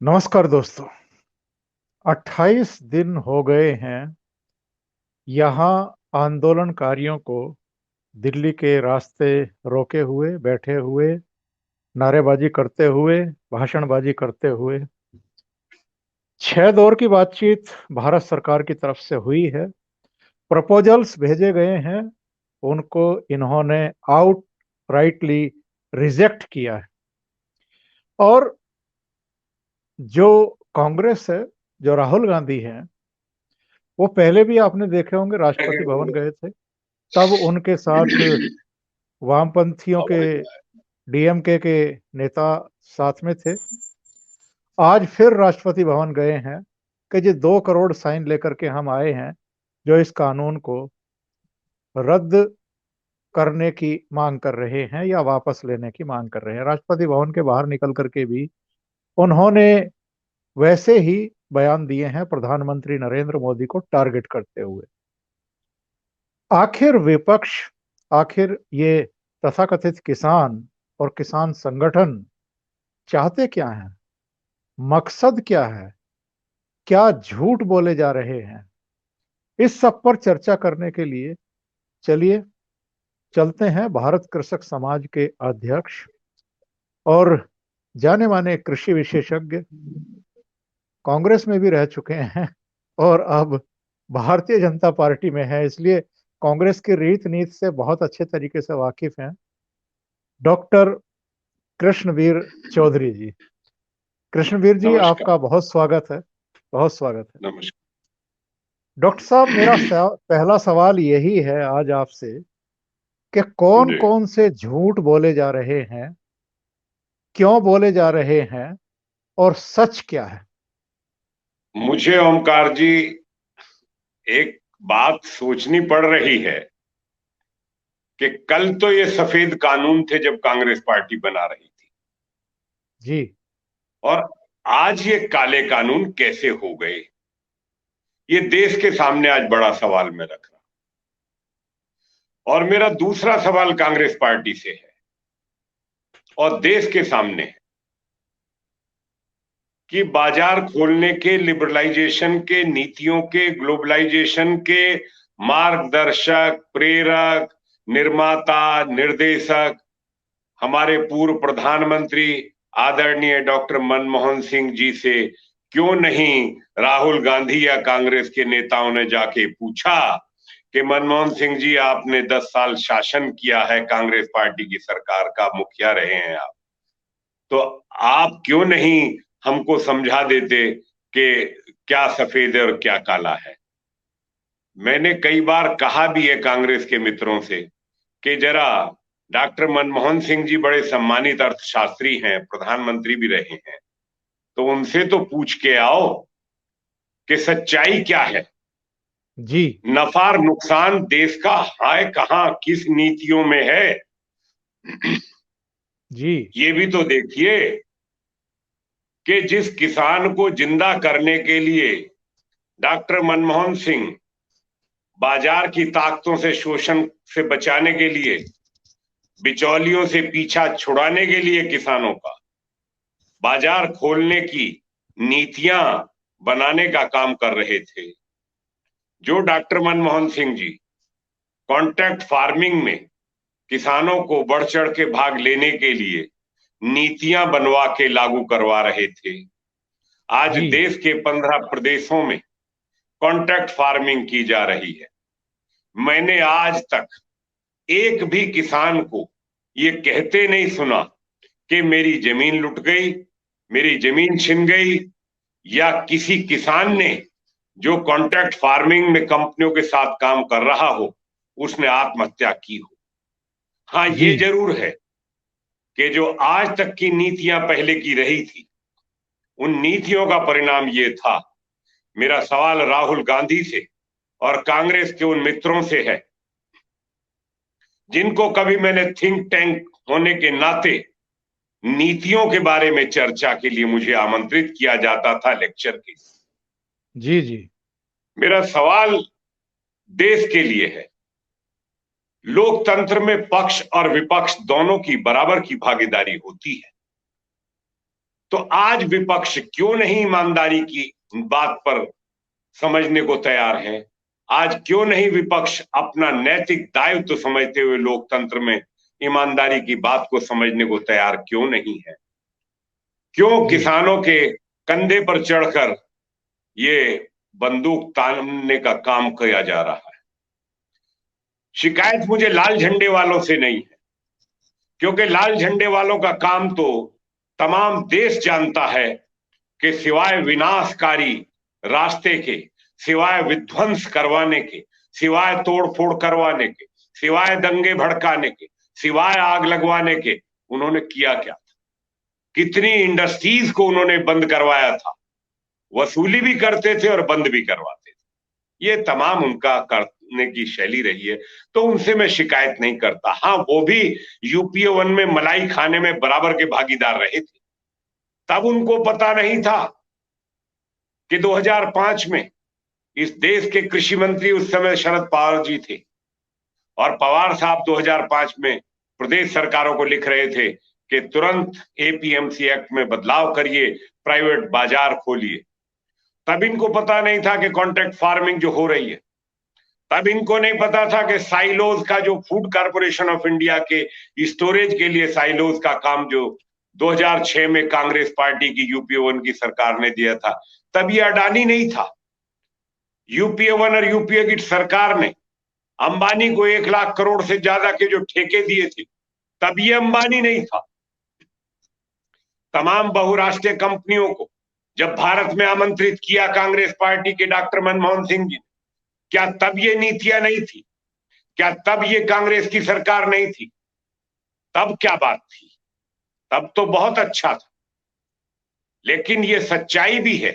नमस्कार दोस्तों। 28 दिन हो गए हैं यहाँ आंदोलनकारियों को दिल्ली के रास्ते रोके हुए, बैठे हुए, नारेबाजी करते हुए, भाषणबाजी करते हुए। 6 दौर की बातचीत भारत सरकार की तरफ से हुई है। प्रपोजल्स भेजे गए हैं, उनको इन्होंने आउट राइटली रिजेक्ट किया है। और जो कांग्रेस है, जो राहुल गांधी हैं, वो पहले भी आपने देखे होंगे राष्ट्रपति भवन गए थे। तब उनके साथ वामपंथियों के, डीएमके के नेता साथ में थे। आज फिर राष्ट्रपति भवन गए हैं कि जी 2 करोड़ साइन लेकर के हम आए हैं जो इस कानून को रद्द करने की मांग कर रहे हैं या वापस लेने की मांग कर रहे हैं। राष्ट्रपति भवन के बाहर निकल करके भी उन्होंने वैसे ही बयान दिए हैं, प्रधानमंत्री नरेंद्र मोदी को टारगेट करते हुए। आखिर विपक्ष, आखिर ये तथाकथित किसान और किसान संगठन चाहते क्या हैं? मकसद क्या है? क्या झूठ बोले जा रहे हैं? इस सब पर चर्चा करने के लिए चलिए चलते हैं भारत कृषक समाज के अध्यक्ष और जाने माने कृषि विशेषज्ञ, कांग्रेस में भी रह चुके हैं और अब भारतीय जनता पार्टी में है, इसलिए कांग्रेस की रीत नीति से बहुत अच्छे तरीके से वाकिफ हैं, डॉक्टर कृष्णवीर चौधरी जी। कृष्णवीर जी, नमस्कार। आपका बहुत स्वागत है, बहुत स्वागत है। नमस्कार। डॉक्टर साहब, मेरा पहला सवाल यही है आज आपसे कि कौन जी, कौन से झूठ बोले जा रहे हैं, क्यों बोले जा रहे हैं और सच क्या है? मुझे ओमकार जी एक बात सोचनी पड़ रही है कि कल तो ये सफेद कानून थे जब कांग्रेस पार्टी बना रही थी, जी। और आज ये काले कानून कैसे हो गए, ये देश के सामने आज बड़ा सवाल मैं रख रहा हूं। और मेरा दूसरा सवाल कांग्रेस पार्टी से है और देश के सामने है कि बाजार खोलने के, लिबरलाइजेशन के, नीतियों के, ग्लोबलाइजेशन के मार्गदर्शक, प्रेरक, निर्माता, निर्देशक हमारे पूर्व प्रधानमंत्री आदरणीय डॉक्टर मनमोहन सिंह जी से क्यों नहीं राहुल गांधी या कांग्रेस के नेताओं ने जाके पूछा कि मनमोहन सिंह जी, आपने 10 साल शासन किया है, कांग्रेस पार्टी की सरकार का मुखिया रहे हैं आप, तो आप क्यों नहीं हमको समझा देते कि क्या सफेद है और क्या काला है। मैंने कई बार कहा भी है कांग्रेस के मित्रों से कि जरा, डॉक्टर मनमोहन सिंह जी बड़े सम्मानित अर्थशास्त्री हैं, प्रधानमंत्री भी रहे हैं, तो उनसे तो पूछ के आओ कि सच्चाई क्या है। जी। नफा और नुकसान देश का है कहां, किस नीतियों में है, जी। ये भी तो देखिए कि जिस किसान को जिंदा करने के लिए डॉक्टर मनमोहन सिंह बाजार की ताकतों से, शोषण से बचाने के लिए, बिचौलियों से पीछा छुड़ाने के लिए किसानों का बाजार खोलने की नीतियां बनाने का काम कर रहे थे, जो doctor Manmohan Singh ji contract farming में किसानों को बढ़ चढ़ के भाग लेने के लिए नीतियां बनवा के लागू करवा रहे थे। आज जी। देश के 15 प्रदेशों में कॉन्ट्रैक्ट फार्मिंग की जा रही है। मैंने आज तक एक भी किसान को ये कहते नहीं सुना कि मेरी जमीन लुट गई, मेरी जमीन छिन गई, या किसी किसान ने जो कॉन्ट्रैक्ट फार्मिंग में कंपनियों के साथ काम कर रहा हो उसने आत्महत्या की हो। हाँ, जी। ये जरूर है कि जो आज तक की नीतियां पहले की रही थी, उन नीतियों का परिणाम ये था। मेरा सवाल राहुल गांधी से और कांग्रेस के उन मित्रों से है जिनको कभी मैंने थिंक टैंक होने के नाते नीतियों के बारे में चर्चा के लिए मुझे आमंत्रित किया जाता था लेक्चर के लिए। जी। जी। मेरा सवाल देश के लिए है। लोकतंत्र में, पक्ष और विपक्ष दोनों की बराबर की भागीदारी होती है। तो आज विपक्ष क्यों नहीं ईमानदारी की बात पर समझने को तैयार है? आज क्यों नहीं विपक्ष अपना नैतिक दायित्व समझते हुए लोकतंत्र में ईमानदारी की बात को समझने को तैयार क्यों नहीं है? क्यों जी किसानों के कंधे पर चढ़कर ये बंदूक तानने का काम किया जा रहा है? शिकायत मुझे लाल झंडे वालों से नहीं है, क्योंकि लाल झंडे वालों का काम तो तमाम देश जानता है कि सिवाय विनाशकारी रास्ते के, सिवाय विध्वंस करवाने के, सिवाय तोड़फोड़ करवाने के, सिवाय दंगे भड़काने के, सिवाय आग लगवाने के उन्होंने किया क्या था? कितनी इंडस्ट्रीज को उन्होंने बंद करवाया था, वसूली भी करते थे और बंद भी करवाते थे। ये तमाम उनका करने की शैली रही है, तो उनसे मैं शिकायत नहीं करता। हाँ, वो भी यूपीए 1 में मलाई खाने में बराबर के भागीदार रहे थे। तब उनको पता नहीं था कि 2005 में इस देश के कृषि मंत्री उस समय शरद पवार जी थे, और पवार साहब 2005 में प्रदेश सरकारों को लिख रहे थे कि तुरंत एपीएमसी एक्ट में बदलाव करिए, प्राइवेट बाजार खोलिए। तब इनको पता नहीं था कि कॉन्ट्रैक्ट फार्मिंग जो हो रही है, तब इनको नहीं पता था कि साइलोज का जो फूड कॉर्पोरेशन ऑफ इंडिया के स्टोरेज के लिए साइलोज का काम जो 2006 में कांग्रेस पार्टी की यूपीए 1 की सरकार ने दिया था, तब ये अडानी नहीं था। यूपीए 1 और यूपीए की सरकार ने अंबानी को 1 लाख करोड़ से ज्यादा के जो ठेके दिए थे, तब ये अंबानी नहीं था। तमाम बहुराष्ट्रीय कंपनियों को जब भारत में आमंत्रित किया कांग्रेस पार्टी के डॉक्टर मनमोहन सिंह जी, क्या तब ये नीतियां नहीं थी? क्या तब ये कांग्रेस की सरकार नहीं थी? तब क्या बात थी? तब तो बहुत अच्छा था। लेकिन ये सच्चाई भी है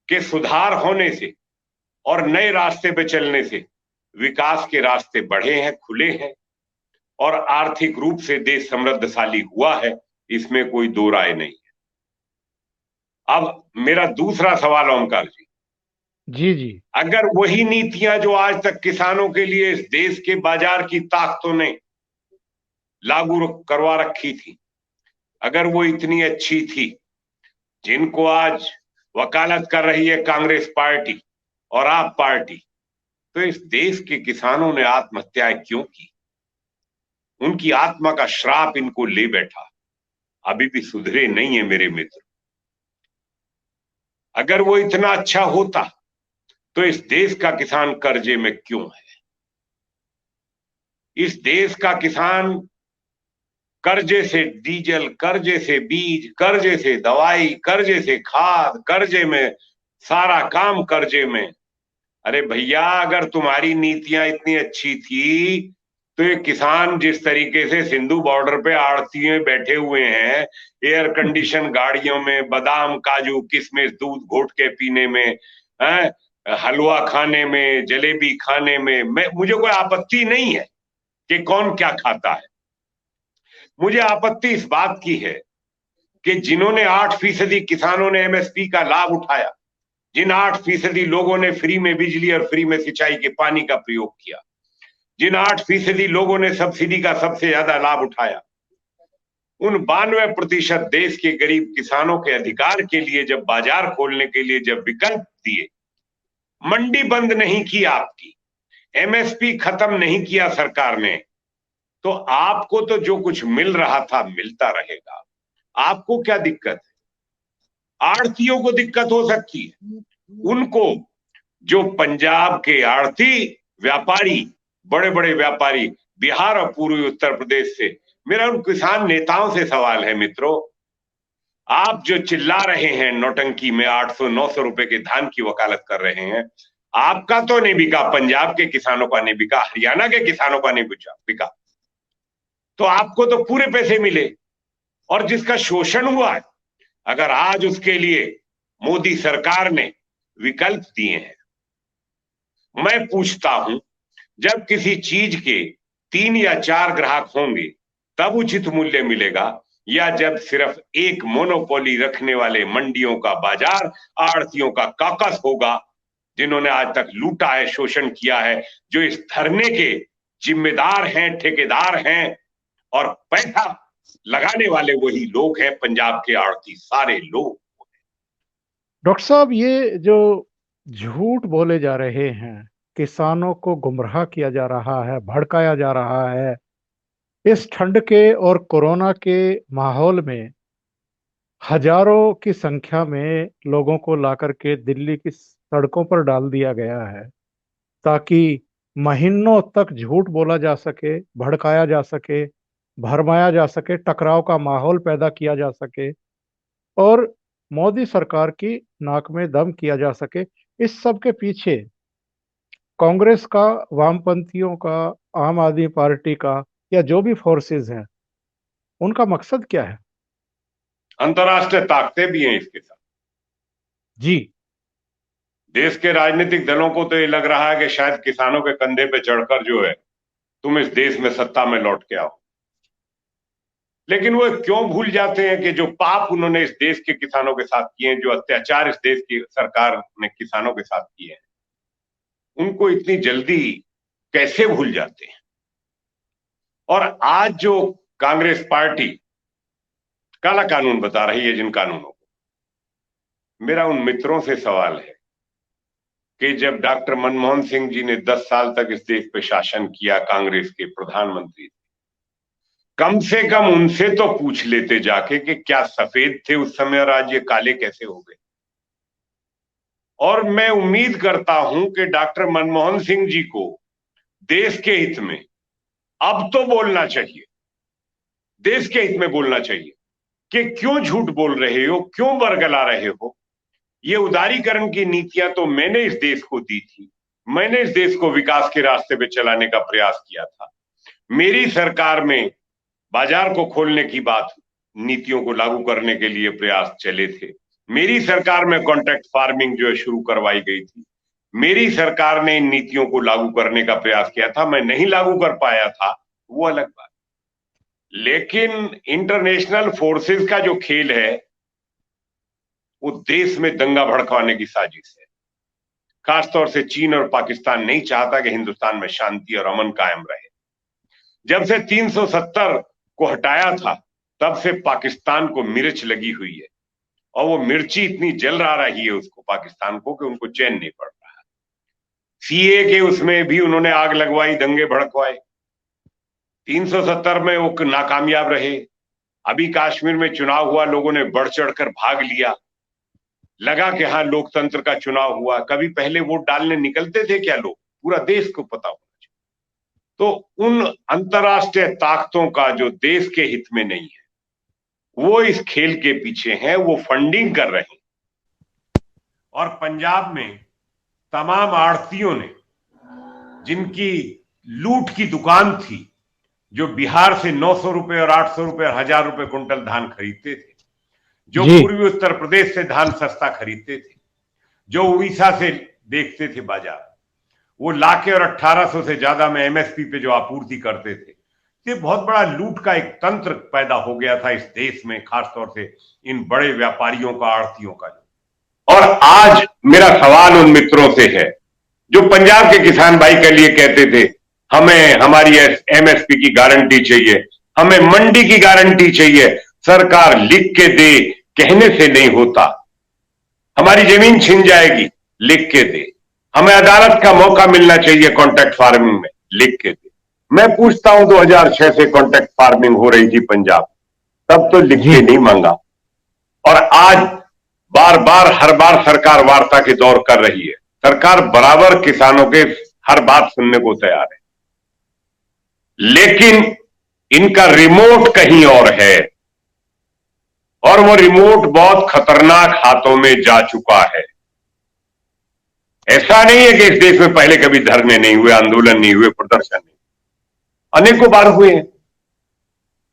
कि सुधार होने से और नए रास्ते पे चलने से विकास के रास्ते बढ़े हैं, खुले हैं, और आर्थिक रूप से देश समृद्धशाली हुआ है, इसमें कोई दो राय नहीं है। अब मेरा दूसरा सवाल ओमकार जी, जी जी अगर वही नीतियां जो आज तक किसानों के लिए इस देश के बाजार की ताकतों ने लागू करवा रखी थी, अगर वो इतनी अच्छी थी, जिनको आज वकालत कर रही है कांग्रेस पार्टी और आप पार्टी, तो इस देश के किसानों ने आत्महत्याएं क्यों की? उनकी आत्मा का श्राप इनको ले बैठा, अभी भी सुधरे नहीं है मेरे मित्र। अगर वो इतना अच्छा होता तो इस देश का किसान कर्जे में क्यों है? इस देश का किसान कर्जे से डीजल, कर्जे से बीज, कर्जे से दवाई, कर्जे से खाद, कर्जे में सारा काम कर्जे में। अरे भैया, अगर तुम्हारी नीतियां इतनी अच्छी थी तो ये किसान जिस तरीके से सिंधु बॉर्डर पे आड़ती में बैठे हुए हैं, एयर कंडीशन गाड़ियों में बादाम, काजू, किशमिश, दूध घोट के पीने में, हलवा खाने में, जलेबी खाने में, मुझे कोई आपत्ति नहीं है कि कौन क्या खाता है। मुझे आपत्ति इस बात की है कि जिन्होंने 8% किसानों ने एमएसपी का लाभ उठाया, जिन 8% लोगों ने फ्री में बिजली और फ्री में सिंचाई के पानी का प्रयोग किया, जिन 8% लोगों ने सब्सिडी का सबसे ज्यादा लाभ उठाया, उन 92% देश के गरीब किसानों के अधिकार के लिए जब बाजार खोलने के लिए जब विकल्प दिए, मंडी बंद नहीं की आपकी, एमएसपी खत्म नहीं किया सरकार ने, तो आपको तो जो कुछ मिल रहा था मिलता रहेगा। आपको क्या दिक्कत है? आड़तियों को दिक्कत हो सकती है, उनको, जो पंजाब के आड़ती व्यापारी, बड़े बड़े व्यापारी बिहार और पूर्वी उत्तर प्रदेश से, मेरा उन किसान नेताओं से सवाल है मित्रों, आप जो चिल्ला रहे हैं नौटंकी में 800-900 रुपए के धान की वकालत कर रहे हैं, आपका तो नहीं बिका, पंजाब के किसानों का नहीं बिका, हरियाणा के किसानों का नहीं बिका, तो आपको तो पूरे पैसे मिले। और जिसका शोषण हुआ है, अगर आज उसके लिए मोदी सरकार ने विकल्प दिए हैं, मैं पूछता हूं, जब किसी चीज के 3 या 4 ग्राहक होंगे तब उचित मूल्य मिलेगा, या जब सिर्फ एक मोनोपोली रखने वाले मंडियों का बाजार, आड़तियों का काकस होगा, जिन्होंने आज तक लूटा है, शोषण किया है, जो इस धरने के जिम्मेदार हैं, ठेकेदार हैं और पैसा लगाने वाले वही लोग हैं, पंजाब के आड़ती सारे लोग। डॉक्टर साहब, ये जो झूठ बोले जा रहे हैं, किसानों को गुमराह किया जा रहा है, भड़काया जा रहा है, इस ठंड के और कोरोना के माहौल में हजारों की संख्या में लोगों को लाकर के दिल्ली की सड़कों पर डाल दिया गया है ताकि महीनों तक झूठ बोला जा सके, भड़काया जा सके, भरमाया जा सके, टकराव का माहौल पैदा किया जा सके और मोदी सरकार की नाक में दम किया जा सके। इस सब के पीछे कांग्रेस का, वामपंथियों का, आम आदमी पार्टी का या जो भी फोर्सेस हैं, उनका मकसद क्या है? अंतर्राष्ट्रीय ताकतें भी हैं इसके साथ। जी। देश के राजनीतिक दलों को तो ये लग रहा है कि शायद किसानों के कंधे पे चढ़कर जो है तुम इस देश में सत्ता में लौट के आओ, लेकिन वो क्यों भूल जाते हैं कि जो पाप उन्होंने इस देश के किसानों के साथ किए हैं, जो अत्याचार इस देश की सरकार ने किसानों के साथ किए हैं, उनको इतनी जल्दी कैसे भूल जाते हैं। और आज जो कांग्रेस पार्टी काला कानून बता रही है जिन कानूनों को, मेरा उन मित्रों से सवाल है कि जब डॉक्टर मनमोहन सिंह जी ने 10 साल तक इस देश पे शासन किया, कांग्रेस के प्रधानमंत्री, कम से कम उनसे तो पूछ लेते जाके कि क्या सफेद थे उस समय और आज ये काले कैसे हो गए। और मैं उम्मीद करता हूं कि डॉक्टर मनमोहन सिंह जी को देश के हित में अब तो बोलना चाहिए, देश के हित में बोलना चाहिए कि क्यों झूठ बोल रहे हो, क्यों बरगला रहे हो। ये उदारीकरण की नीतियां तो मैंने इस देश को दी थी, मैंने इस देश को विकास के रास्ते पे चलाने का प्रयास किया था। मेरी सरकार में बाजार को खोलने की बात, नीतियों को लागू करने के लिए प्रयास चले थे। मेरी सरकार में कॉन्ट्रैक्ट फार्मिंग जो है शुरू करवाई गई थी। मेरी सरकार ने इन नीतियों को लागू करने का प्रयास किया था, मैं नहीं लागू कर पाया था, वो अलग बात। लेकिन इंटरनेशनल फोर्सेस का जो खेल है वो देश में दंगा भड़काने की साजिश है। खासतौर से चीन और पाकिस्तान नहीं चाहता कि हिंदुस्तान में शांति और अमन कायम रहे। जब से 370 को हटाया था तब से पाकिस्तान को मिर्च लगी हुई है और वो मिर्ची इतनी जल रही है उसको, पाकिस्तान को, कि उनको चैन नहीं पड़ रहा। सीए के उसमें भी उन्होंने आग लगवाई, दंगे भड़कवाए, 370 में वो नाकामयाब रहे। अभी कश्मीर में चुनाव हुआ, लोगों ने बढ़ चढ़कर भाग लिया, लगा कि हाँ लोकतंत्र का चुनाव हुआ। कभी पहले वोट डालने निकलते थे क्या लोग? पूरा देश को पता होना चाहिए। तो उन अंतर्राष्ट्रीय ताकतों का जो देश के हित में नहीं है, वो इस खेल के पीछे हैं, वो फंडिंग कर रहे हैं। और पंजाब में तमाम आड़तियों ने, जिनकी लूट की दुकान थी, जो बिहार से 900 रुपए और 800 रुपए और 1000 रुपए कुंटल धान खरीदते थे, जो पूर्वी उत्तर प्रदेश से धान सस्ता खरीदते थे, जो उड़ीसा से देखते थे बाजार, वो लाके और 1800 से ज्यादा में एमएसपी पे जो आपूर्ति करते थे। ये बहुत बड़ा लूट का एक तंत्र पैदा हो गया था इस देश में, खासतौर से इन बड़े व्यापारियों का, आड़तियों का। और आज मेरा सवाल उन मित्रों से है जो पंजाब के किसान भाई के लिए कहते थे हमें हमारी एमएसपी की गारंटी चाहिए, हमें मंडी की गारंटी चाहिए, सरकार लिख के दे, कहने से नहीं होता, हमारी जमीन छिन जाएगी, लिख के दे, हमें अदालत का मौका मिलना चाहिए कॉन्ट्रैक्ट फार्मिंग में, लिख के दे। मैं पूछता हूं 2006 से कॉन्ट्रैक्ट फार्मिंग हो रही थी पंजाब, तब तो लिख के नहीं मांगा। और आज बार बार हर बार सरकार वार्ता के दौर कर रही है, सरकार बराबर किसानों के हर बात सुनने को तैयार है, लेकिन इनका रिमोट कहीं और है और वो रिमोट बहुत खतरनाक हाथों में जा चुका है। ऐसा नहीं है कि इस देश में पहले कभी धरने नहीं हुए, आंदोलन नहीं हुए, प्रदर्शन नहीं, अनेकों बार हुए हैं।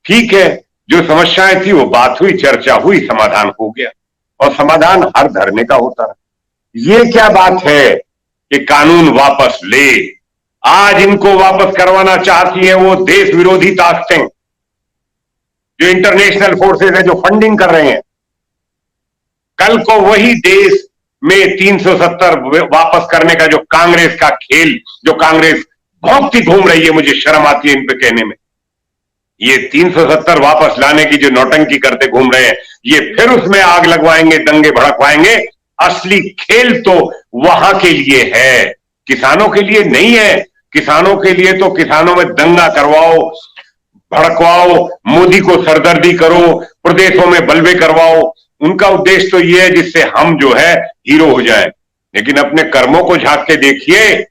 ठीक है, जो समस्याएं थी वो बात हुई, चर्चा हुई, समाधान हो गया, और समाधान हर धरने का होता है। ये क्या बात है कि कानून वापस ले? आज इनको वापस करवाना चाहती हैं वो देश विरोधी ताकतें, जो इंटरनेशनल फोर्सेस है, जो फंडिंग कर रहे हैं। कल को वही देश में 370 वापस करने का जो कांग्रेस का खेल, जो कांग्रेस भौंकती घूम रही है, मुझे शर्म आती है इन पे कहने में, ये 370 वापस लाने की जो नौटंकी करते घूम रहे हैं, ये फिर उसमें आग लगवाएंगे, दंगे भड़कवाएंगे। असली खेल तो वहां के लिए है, किसानों के लिए नहीं है। किसानों के लिए तो किसानों में दंगा करवाओ, भड़कवाओ, मोदी को सरदर्दी करो, प्रदेशों में बलवे करवाओ। उनका उद्देश्य तो ये है जिससे हम जो है हीरो हो जाए। लेकिन अपने कर्मों को झांक के देखिए,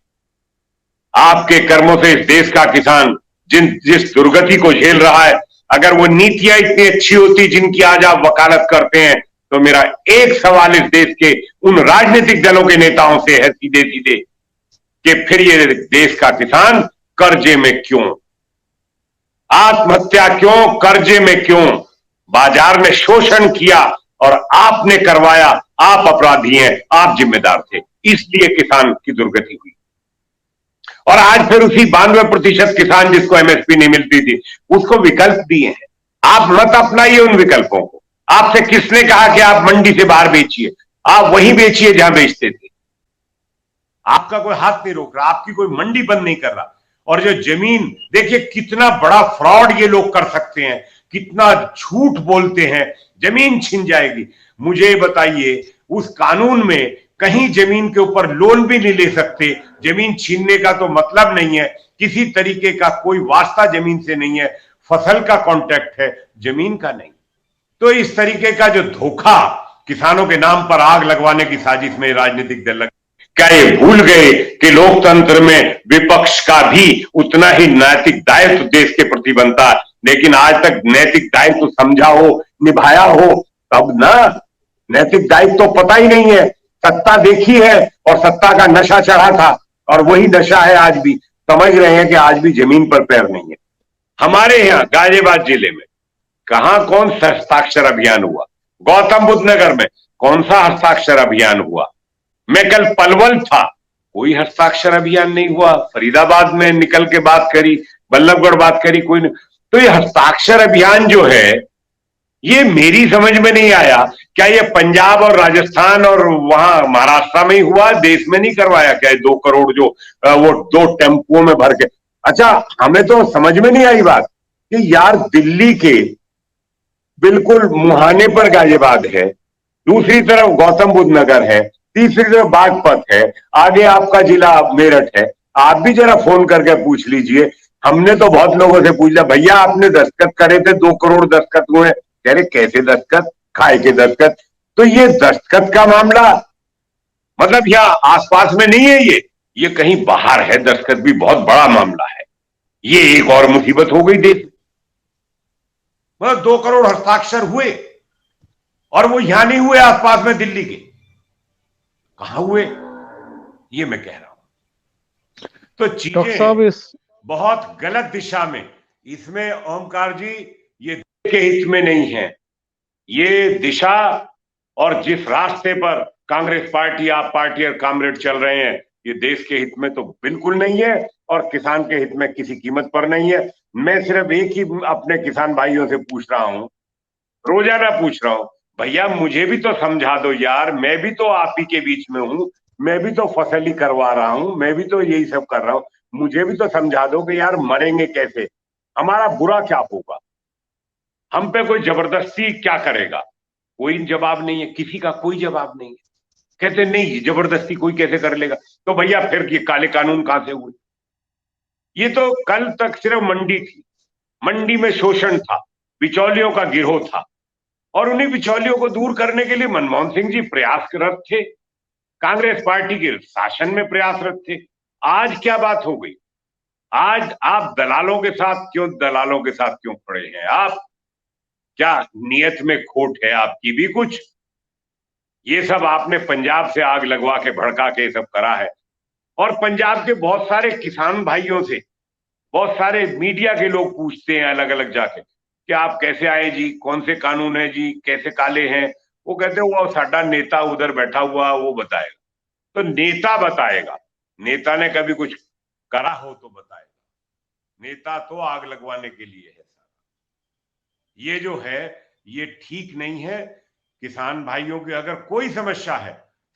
आपके कर्मों से इस देश का किसान जिस दुर्गति को झेल रहा है, अगर वो नीतियां इतनी अच्छी होती जिनकी आज आप वकालत करते हैं, तो मेरा एक सवाल इस देश के उन राजनीतिक दलों के नेताओं से है सीधे सीधे कि फिर ये देश का किसान कर्जे में क्यों, आत्महत्या क्यों, कर्जे में क्यों? बाजार ने शोषण किया और आपने करवाया, आप अपराधी हैं, आप जिम्मेदार थे, इसलिए किसान की दुर्गति हुई। और आज फिर उसी 92% किसान जिसको एमएसपी नहीं मिलती थी, उसको विकल्प दिए हैं। आप मत अपनाइए उन विकल्पों को। आपसे किसने कहा कि आप मंडी से बाहर बेचिए? आप वहीं बेचिए जहां बेचते थे। आपका कोई हाथ नहीं रोक रहा, आपकी कोई मंडी बंद नहीं कर रहा। और जो जमीन, देखिए कितना बड़ा फ्रॉड ये लोग कर सकते हैं, कितना झूठ बोलते हैं, जमीन छिन जाएगी। मुझे बताइए, उस कानून में कहीं जमीन के ऊपर लोन भी नहीं ले सकते। जमीन छीनने का तो मतलब नहीं है, किसी तरीके का कोई वास्ता जमीन से नहीं है, फसल का कॉन्ट्रैक्ट है, जमीन का नहीं। तो इस तरीके का जो धोखा, किसानों के नाम पर आग लगवाने की साजिश में राजनीतिक दल लगे। क्या ये भूल गए कि लोकतंत्र में विपक्ष का भी उतना ही नैतिक दायित्व देश के प्रति बनता है? लेकिन आज तक नैतिक दायित्व समझा हो, निभाया हो तब ना। नैतिक दायित्व तो पता ही नहीं है। सत्ता देखी है और सत्ता का नशा चढ़ा था, और वही नशा है आज भी। समझ रहे हैं कि आज भी जमीन पर पैर नहीं है। हमारे यहाँ गाजियाबाद जिले में कहां कौन सा हस्ताक्षर अभियान हुआ? गौतम बुद्ध नगर में कौन सा हस्ताक्षर अभियान हुआ? मैं कल पलवल था, कोई हस्ताक्षर अभियान नहीं हुआ। फरीदाबाद में निकल के बात करी, बल्लभगढ़ बात करी, कोई नहीं। तो ये हस्ताक्षर अभियान जो है, ये मेरी समझ में नहीं आया, क्या ये पंजाब और राजस्थान और वहां महाराष्ट्र में ही हुआ, देश में नहीं करवाया क्या? 2 करोड़ जो वो 2 टेम्पुओं में भर के। अच्छा, हमें तो समझ में नहीं आई बात कि यार दिल्ली के बिल्कुल मुहाने पर गाजियाबाद है, दूसरी तरफ गौतम बुद्ध नगर है, तीसरी तरफ बागपत है, आगे आपका जिला मेरठ है। आप भी जरा फोन करके पूछ लीजिए। हमने तो बहुत लोगों से पूछ लिया, भैया आपने दस्तखत करे थे, 2 करोड़ दस्तखत हुए। कह रहे कैसे दस्तखत? खाए के दस्तखत। तो ये दस्तखत का मामला मतलब यहाँ आसपास में नहीं है, ये कहीं बाहर है। दस्तखत भी बहुत बड़ा मामला है। ये एक और मुसीबत हो गई देश। मतलब 2 करोड़ हस्ताक्षर हुए और वो यहां नहीं हुए, आसपास में दिल्ली के। कहां हुए ये मैं कह रहा हूं। तो डॉक्टर साहब चीजें बहुत गलत दिशा में, इसमें ओमकार जी ये देश के हित में नहीं है। ये दिशा और जिस रास्ते पर कांग्रेस पार्टी, आप पार्टी और कामरेड चल रहे हैं, ये देश के हित में तो बिल्कुल नहीं है और किसान के हित में किसी कीमत पर नहीं है। मैं सिर्फ एक ही अपने किसान भाइयों से पूछ रहा हूं, रोजाना पूछ रहा हूं, भैया मुझे भी तो समझा दो यार, मैं भी तो आप ही के बीच में हूं, मैं भी तो फसल ही करवा रहा हूं, मैं भी तो यही सब कर रहा हूं, मुझे भी तो समझा दो कि यार मरेंगे कैसे, हमारा बुरा क्या होगा, हम पे कोई जबरदस्ती क्या करेगा? कोई जवाब नहीं है, किसी का कोई जवाब नहीं है। कहते नहीं जबरदस्ती कोई कैसे कर लेगा। तो भैया फिर ये काले कानून कहां से हुए? ये तो कल तक सिर्फ मंडी थी, मंडी में शोषण था, बिचौलियों का गिरोह था, और उन्हीं बिचौलियों को दूर करने के लिए मनमोहन सिंह जी प्रयासरत थे, कांग्रेस पार्टी के शासन में प्रयासरत थे। आज क्या बात हो गई? आज आप दलालों के साथ क्यों खड़े हैं आप? क्या नियत में खोट है आपकी भी कुछ? ये सब आपने पंजाब से आग लगवा के भड़का के सब करा है। और पंजाब के बहुत सारे किसान भाइयों से बहुत सारे मीडिया के लोग पूछते हैं अलग अलग जाके कि आप कैसे आए जी, कौन से कानून है जी, कैसे काले हैं? वो कहते हैं वो साडा नेता उधर बैठा हुआ वो बताएगा। तो नेता बताएगा, नेता ने कभी कुछ करा हो तो बताएगा। नेता तो आग लगवाने के लिए है सारा। ये जो है ये ठीक नहीं है। किसान भाइयों की अगर कोई समस्या है,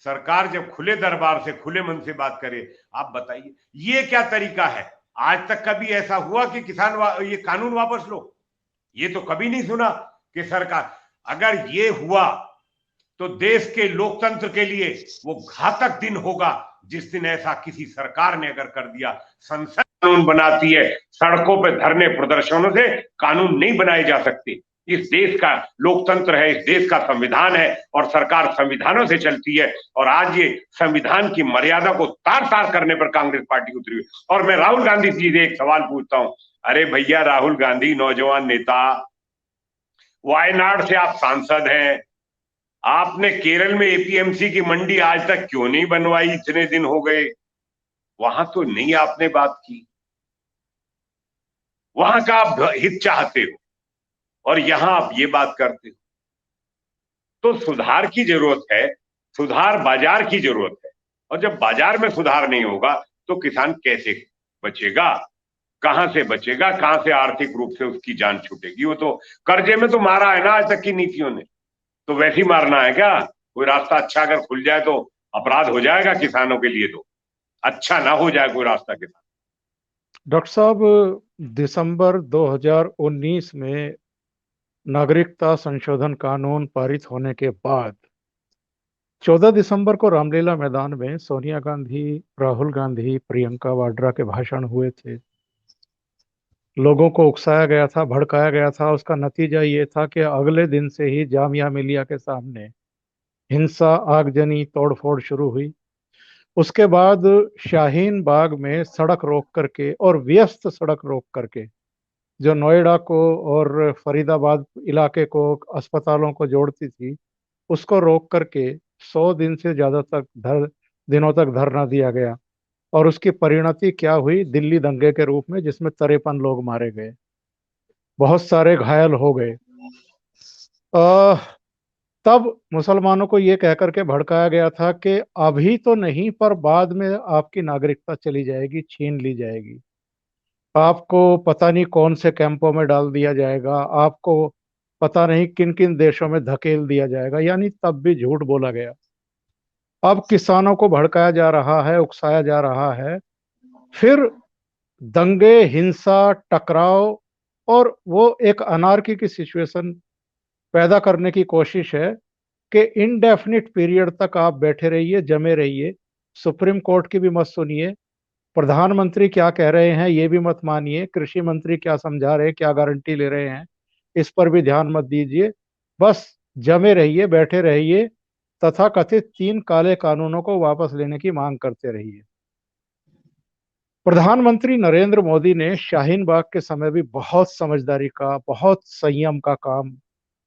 सरकार जब खुले दरबार से खुले मन से बात करे, आप बताइए ये क्या तरीका है? आज तक कभी ऐसा हुआ कि ये कानून वापस लो? ये तो कभी नहीं सुना कि सरकार, अगर ये हुआ तो देश के लोकतंत्र के लिए वो घातक दिन होगा जिस दिन ऐसा किसी सरकार ने अगर कर दिया। संसद कानून बनाती है, सड़कों पर धरने प्रदर्शनों से कानून नहीं बनाए जा सकते। इस देश का लोकतंत्र है, इस देश का संविधान है और सरकार संविधानों से चलती है। और आज ये संविधान की मर्यादा को तार तार करने पर कांग्रेस पार्टी उतरी हुई। और मैं राहुल गांधी जी से एक सवाल पूछता हूं, अरे भैया राहुल गांधी नौजवान नेता, वायनाड से आप सांसद हैं, आपने केरल में एपीएमसी की मंडी आज तक क्यों नहीं बनवाई? इतने दिन हो गए, वहां तो नहीं आपने बात की, वहां का आप हित चाहते हो और यहां आप ये बात करते हो। तो सुधार की जरूरत है, सुधार बाजार की जरूरत है। और जब बाजार में सुधार नहीं होगा तो किसान कैसे बचेगा, कहां से बचेगा, कहां से आर्थिक रूप से उसकी जान छूटेगी? वो तो कर्जे में तो मारा है ना आज तक की नीतियों ने, तो वैसे ही मारना है क्या? कोई रास्ता अच्छा अगर खुल जाए तो अपराध हो जाएगा किसानों के लिए, तो अच्छा ना हो जाए कोई रास्ता किसान। डॉक्टर साहब, दिसंबर 2019 में नागरिकता संशोधन कानून पारित होने के बाद 14 दिसंबर को रामलीला मैदान में सोनिया गांधी, राहुल गांधी, प्रियंका वाड्रा के भाषण हुए थे। लोगों को उकसाया गया था, भड़काया गया था। उसका नतीजा ये था कि अगले दिन से ही जामिया मिलिया के सामने हिंसा, आगजनी, तोड़फोड़ शुरू हुई। उसके बाद शाहीन बाग में सड़क रोक करके और व्यस्त सड़क रोक करके, जो नोएडा को और फरीदाबाद इलाके को अस्पतालों को जोड़ती थी, उसको रोक करके 100 दिन से ज्यादा तक दिनों तक धरना दिया गया। और उसकी परिणति क्या हुई? दिल्ली दंगे के रूप में, जिसमें 53 लोग मारे गए, बहुत सारे घायल हो गए। तब मुसलमानों को ये कह करके भड़काया गया था कि अभी तो नहीं, पर बाद में आपकी नागरिकता चली जाएगी, छीन ली जाएगी, आपको पता नहीं कौन से कैंपों में डाल दिया जाएगा, आपको पता नहीं किन किन देशों में धकेल दिया जाएगा। यानी तब भी झूठ बोला गया। अब किसानों को भड़काया जा रहा है, उकसाया जा रहा है। फिर दंगे, हिंसा, टकराव और वो एक अनार्की की सिचुएशन पैदा करने की कोशिश है कि इनडेफिनिट पीरियड तक आप बैठे रहिए, जमे रहिए। सुप्रीम कोर्ट की भी मत सुनिए, प्रधानमंत्री क्या कह रहे हैं ये भी मत मानिए, कृषि मंत्री क्या समझा रहे हैं, क्या गारंटी ले रहे हैं, इस पर भी ध्यान मत दीजिए। बस जमे रहिए, बैठे रहिए, तथा कथित 3 काले कानूनों को वापस लेने की मांग करते रहिए। प्रधानमंत्री नरेंद्र मोदी ने शाहीन बाग के समय भी बहुत समझदारी का, बहुत संयम का काम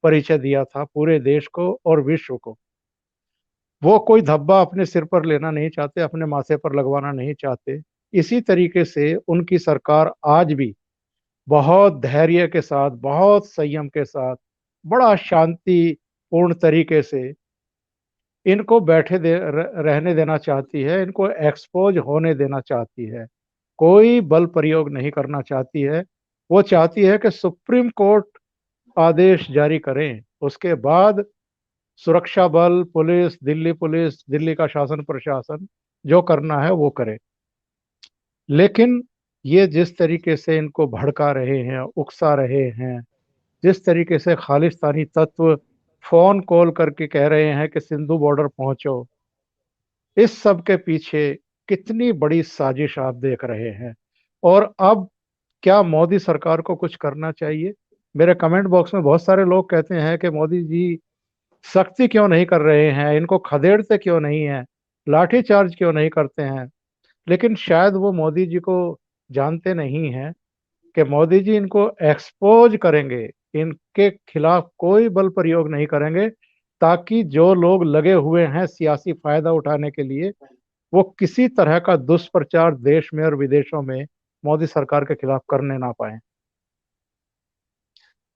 परिचय दिया था पूरे देश को और विश्व को। वो कोई धब्बा अपने सिर पर लेना नहीं चाहते, अपने माथे पर लगवाना नहीं चाहते। इसी तरीके से उनकी सरकार आज भी बहुत धैर्य के साथ, बहुत संयम के साथ, बड़ा शांतिपूर्ण तरीके से इनको रहने देना चाहती है, इनको एक्सपोज होने देना चाहती है। कोई बल प्रयोग नहीं करना चाहती है। वो चाहती है कि सुप्रीम कोर्ट आदेश जारी करें, उसके बाद सुरक्षा बल, पुलिस, दिल्ली का शासन प्रशासन जो करना है वो करे। लेकिन ये जिस तरीके से इनको भड़का रहे हैं, उकसा रहे हैं, जिस तरीके से खालिस्तानी तत्व फोन कॉल करके कह रहे हैं कि सिंधु बॉर्डर पहुंचो, इस सब के पीछे कितनी बड़ी साजिश आप देख रहे हैं। और अब क्या मोदी सरकार को कुछ करना चाहिए? मेरे कमेंट बॉक्स में बहुत सारे लोग कहते हैं कि मोदी जी सख्ती क्यों नहीं कर रहे हैं, इनको खदेड़ते क्यों नहीं हैं, लाठी चार्ज क्यों नहीं करते हैं। लेकिन शायद वो मोदी जी को जानते नहीं हैं कि मोदी जी इनको एक्सपोज करेंगे, इनके खिलाफ कोई बल प्रयोग नहीं करेंगे, ताकि जो लोग लगे हुए हैं सियासी फायदा उठाने के लिए, वो किसी तरह का दुष्प्रचार देश में और विदेशों में मोदी सरकार के खिलाफ करने ना पाए।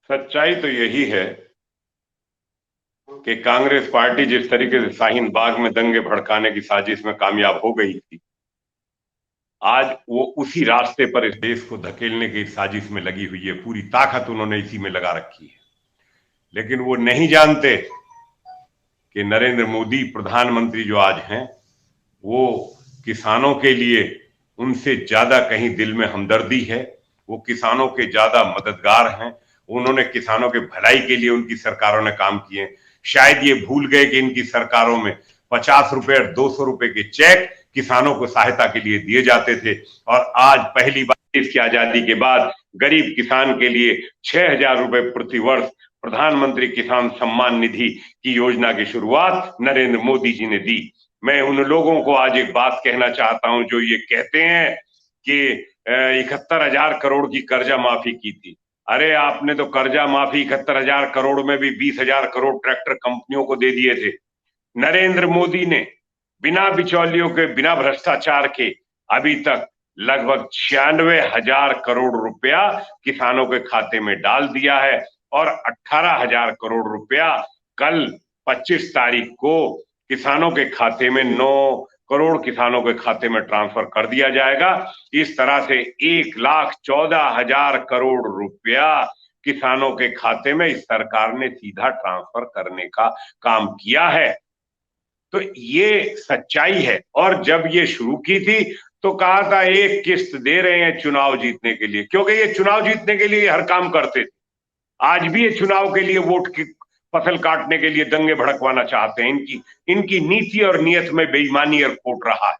सच्चाई तो यही है कि कांग्रेस पार्टी जिस तरीके से शाहीन बाग में दंगे भड़काने की साजिश में कामयाब हो गई थी, आज वो उसी रास्ते पर इस देश को धकेलने की साजिश में लगी हुई है। पूरी ताकत उन्होंने इसी में लगा रखी है। लेकिन वो नहीं जानते कि नरेंद्र मोदी प्रधानमंत्री जो आज हैं, वो किसानों के लिए उनसे ज्यादा कहीं दिल में हमदर्दी है, वो किसानों के ज्यादा मददगार हैं, उन्होंने किसानों के भलाई के लिए उनकी सरकारों ने काम किए। शायद ये भूल गए कि इनकी सरकारों में 50 रुपए और 200 रुपए के चेक किसानों को सहायता के लिए दिए जाते थे। और आज पहली बार देश की आजादी के बाद गरीब किसान के लिए 6,000 रुपए प्रति वर्ष प्रधानमंत्री किसान सम्मान निधि की योजना की शुरुआत नरेंद्र मोदी जी ने दी। मैं उन लोगों को आज एक बात कहना चाहता हूं जो ये कहते हैं कि 71,000 करोड़ की कर्जा माफी की थी। अरे आपने तो कर्जा माफी 71,000 करोड़ में भी 20,000 करोड़ ट्रैक्टर कंपनियों को दे दिए थे। नरेंद्र मोदी ने बिना बिचौलियों के, बिना भ्रष्टाचार के अभी तक लगभग 96,000 करोड़ रुपया किसानों के खाते में डाल दिया है और 18,000 करोड़ रुपया कल 25 तारीख को किसानों के खाते में 9 करोड़ किसानों के खाते में ट्रांसफर कर दिया जाएगा। इस तरह से 1,14,000 करोड़ रुपया किसानों के खाते में इस सरकार ने सीधा ट्रांसफर करने का काम किया है। तो ये सच्चाई है। और जब ये शुरू की थी तो कहा था एक किस्त दे रहे हैं चुनाव जीतने के लिए, क्योंकि ये चुनाव जीतने के लिए हर काम करते थे। आज भी ये चुनाव के लिए वोट की फसल काटने के लिए दंगे भड़कवाना चाहते हैं। इनकी नीति और नियत में बेईमानी और खोट रहा है।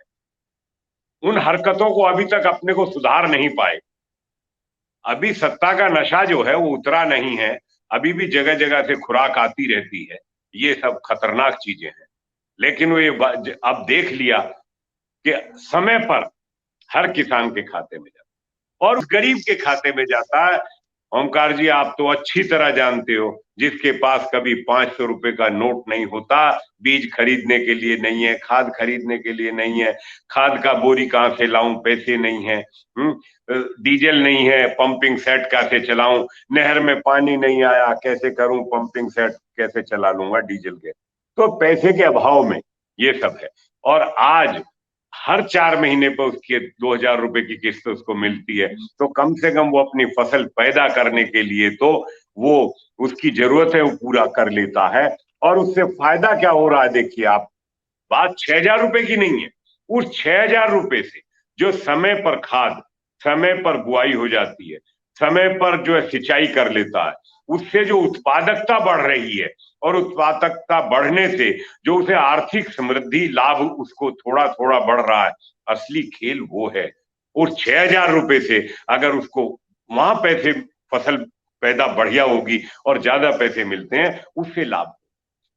उन हरकतों को अभी तक अपने को सुधार नहीं पाए। अभी सत्ता का नशा जो है वो उतरा नहीं है। अभी भी जगह जगह से खुराक आती रहती है। ये सब खतरनाक चीजें हैं। लेकिन वो ये अब देख लिया कि समय पर हर किसान के खाते में जाता और उस गरीब के खाते में जाता है। ओमकार जी, आप तो अच्छी तरह जानते हो, जिसके पास कभी 500 रुपए का नोट नहीं होता, बीज खरीदने के लिए नहीं है, खाद खरीदने के लिए नहीं है, खाद का बोरी कहां से लाऊं, पैसे नहीं है, डीजल नहीं है, पंपिंग सेट कैसे चलाऊं, नहर में पानी नहीं आया, कैसे करूं, पंपिंग सेट कैसे चला लूंगा डीजल के। तो पैसे के अभाव में ये सब है। और आज हर 4 महीने पर उसके 2,000 रुपए की किस्त उसको मिलती है। तो कम से कम वो अपनी फसल पैदा करने के लिए तो वो उसकी जरूरत है वो पूरा कर लेता है। और उससे फायदा क्या हो रहा है देखिए आप, बात 6,000 रुपए की नहीं है। उस 6,000 रुपए से जो समय पर खाद, समय पर बुआई हो जाती है, समय पर जो है सिंचाई कर लेता है, उससे जो उत्पादकता बढ़ रही है और उत्पादकता बढ़ने से जो उसे आर्थिक समृद्धि लाभ उसको थोड़ा थोड़ा बढ़ रहा है, असली खेल वो है। उस 6,000 रुपए से अगर उसको वहां पैसे फसल पैदा बढ़िया होगी और ज्यादा पैसे मिलते हैं, उससे लाभ।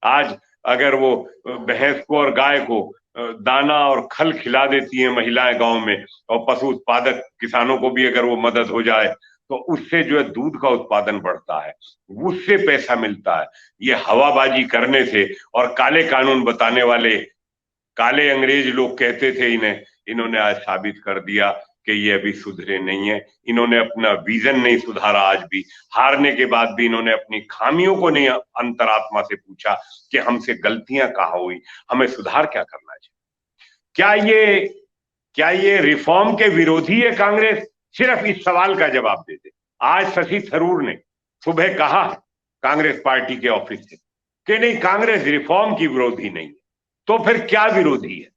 आज अगर वो भैंस को और गाय को दाना और खल खिला देती हैं महिलाएं गांव में, और पशु उत्पादक किसानों को भी अगर वो मदद हो जाए, तो उससे जो है दूध का उत्पादन बढ़ता है, उससे पैसा मिलता है। ये हवाबाजी करने से और काले कानून बताने वाले काले अंग्रेज लोग कहते थे इन्हें, इन्होंने आज साबित कर दिया कि ये अभी सुधरे नहीं है। इन्होंने अपना विजन नहीं सुधारा। आज भी हारने के बाद भी इन्होंने अपनी खामियों को नहीं अंतरात्मा से पूछा कि हमसे गलतियां कहाँ हुई, हमें सुधार क्या करना चाहिए। क्या ये रिफॉर्म के विरोधी है कांग्रेस? सिर्फ इस सवाल का जवाब दे दे। आज शशि थरूर ने सुबह कहा कांग्रेस पार्टी के ऑफिस से कि नहीं, कांग्रेस रिफॉर्म की विरोधी नहीं है। तो फिर क्या विरोधी है?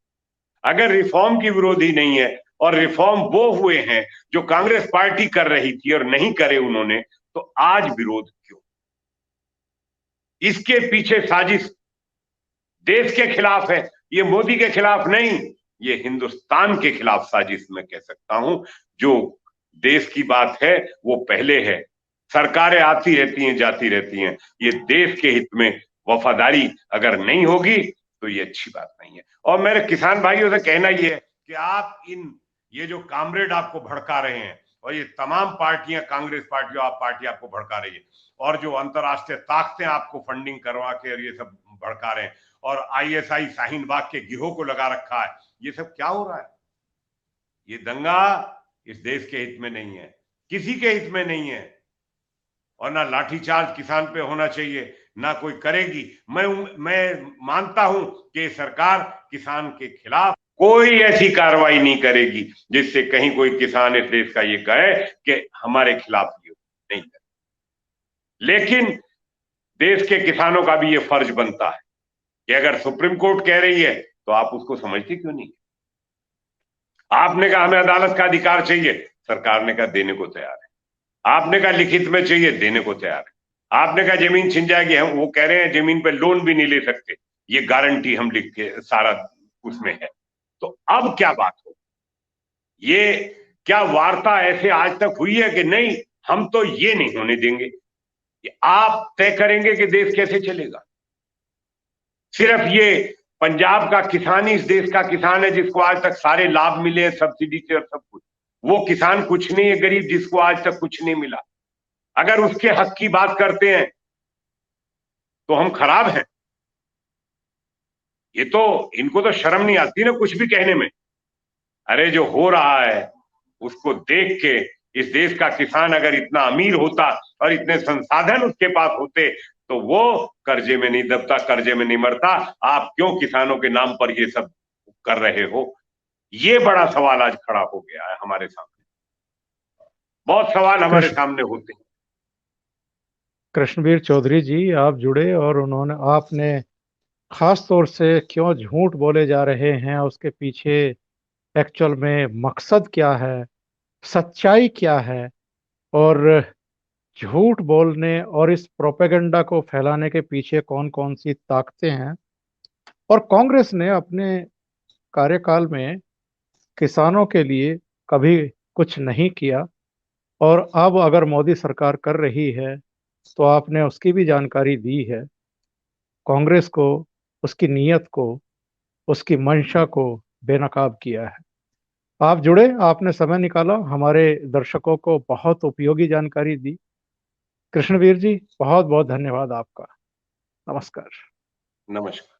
अगर रिफॉर्म की विरोधी नहीं है और रिफॉर्म वो हुए हैं जो कांग्रेस पार्टी कर रही थी और नहीं करे उन्होंने, तो आज विरोध क्यों? इसके पीछे साजिश देश के खिलाफ है। ये मोदी के खिलाफ नहीं, ये हिंदुस्तान के खिलाफ साजिश मैं कह सकता हूं। जो देश की बात है वो पहले है। सरकारें आती रहती हैं, जाती रहती हैं। ये देश के हित में वफादारी अगर नहीं होगी तो ये अच्छी बात नहीं है। और मेरे किसान भाइयों से कहना ये है कि आप ये जो कामरेड आपको भड़का रहे हैं, और ये तमाम पार्टियां, कांग्रेस पार्टी आप पार्टी आपको भड़का रही है, और जो अंतर्राष्ट्रीय ताकतें आपको फंडिंग करवा के और ये सब भड़का रहे हैं, और आईएसआई शाहीन बाग के गिरोह को लगा रखा है, ये सब क्या हो रहा है? ये दंगा इस देश के हित में नहीं है, किसी के हित में नहीं है। और ना लाठीचार्ज किसान पे होना चाहिए, ना कोई करेगी। मैं मानता हूं कि सरकार किसान के खिलाफ कोई ऐसी कार्रवाई नहीं करेगी जिससे कहीं कोई किसान इस देश का ये कहे कि हमारे खिलाफ ये नहीं करे। लेकिन देश के किसानों का भी ये फर्ज बनता है कि अगर सुप्रीम कोर्ट कह रही है तो आप उसको समझते क्यों नहीं? आपने कहा हमें अदालत का अधिकार चाहिए, सरकार ने कहा देने को तैयार है। आपने कहा लिखित में चाहिए, देने को तैयार है। आपने कहा जमीन छिन जाएगी, हम वो कह रहे हैं जमीन पे लोन भी नहीं ले सकते, ये गारंटी हम लिख के सारा उसमें है। तो अब क्या बात हो, ये क्या वार्ता ऐसे आज तक हुई है कि नहीं हम तो ये नहीं होने देंगे? ये आप तय करेंगे कि देश कैसे चलेगा। सिर्फ ये पंजाब का किसान ही इस देश का किसान है जिसको आज तक सारे लाभ मिले हैं सब्सिडी से और सब कुछ। वो किसान कुछ नहीं है गरीब जिसको आज तक कुछ नहीं मिला। अगर उसके हक की बात करते हैं तो हम खराब हैं। ये तो इनको तो शर्म नहीं आती ना कुछ भी कहने में। अरे जो हो रहा है उसको देख के इस देश का किसान अगर इतना अमीर होता और इतने संसाधन उसके पास होते तो वो कर्जे में नहीं दबता, कर्जे में नहीं मरता। आप क्यों किसानों के नाम पर ये सब कर रहे हो? ये बड़ा सवाल आज खड़ा हो गया है हमारे सामने। बहुत सवाल हमारे सामने होते हैं। कृष्णवीर चौधरी जी आप जुड़े और उन्होंने आपने खास तौर से क्यों झूठ बोले जा रहे हैं, उसके पीछे एक्चुअल में मकसद क्या है, सच्चाई क्या है, और झूठ बोलने और इस प्रोपेगेंडा को फैलाने के पीछे कौन कौन सी ताकतें हैं, और कांग्रेस ने अपने कार्यकाल में किसानों के लिए कभी कुछ नहीं किया, और अब अगर मोदी सरकार कर रही है तो आपने उसकी भी जानकारी दी है। कांग्रेस को, उसकी नीयत को, उसकी मंशा को बेनकाब किया है। आप जुड़े, आपने समय निकाला, हमारे दर्शकों को बहुत उपयोगी जानकारी दी। कृष्णवीर जी बहुत बहुत धन्यवाद आपका। नमस्कार। नमस्कार।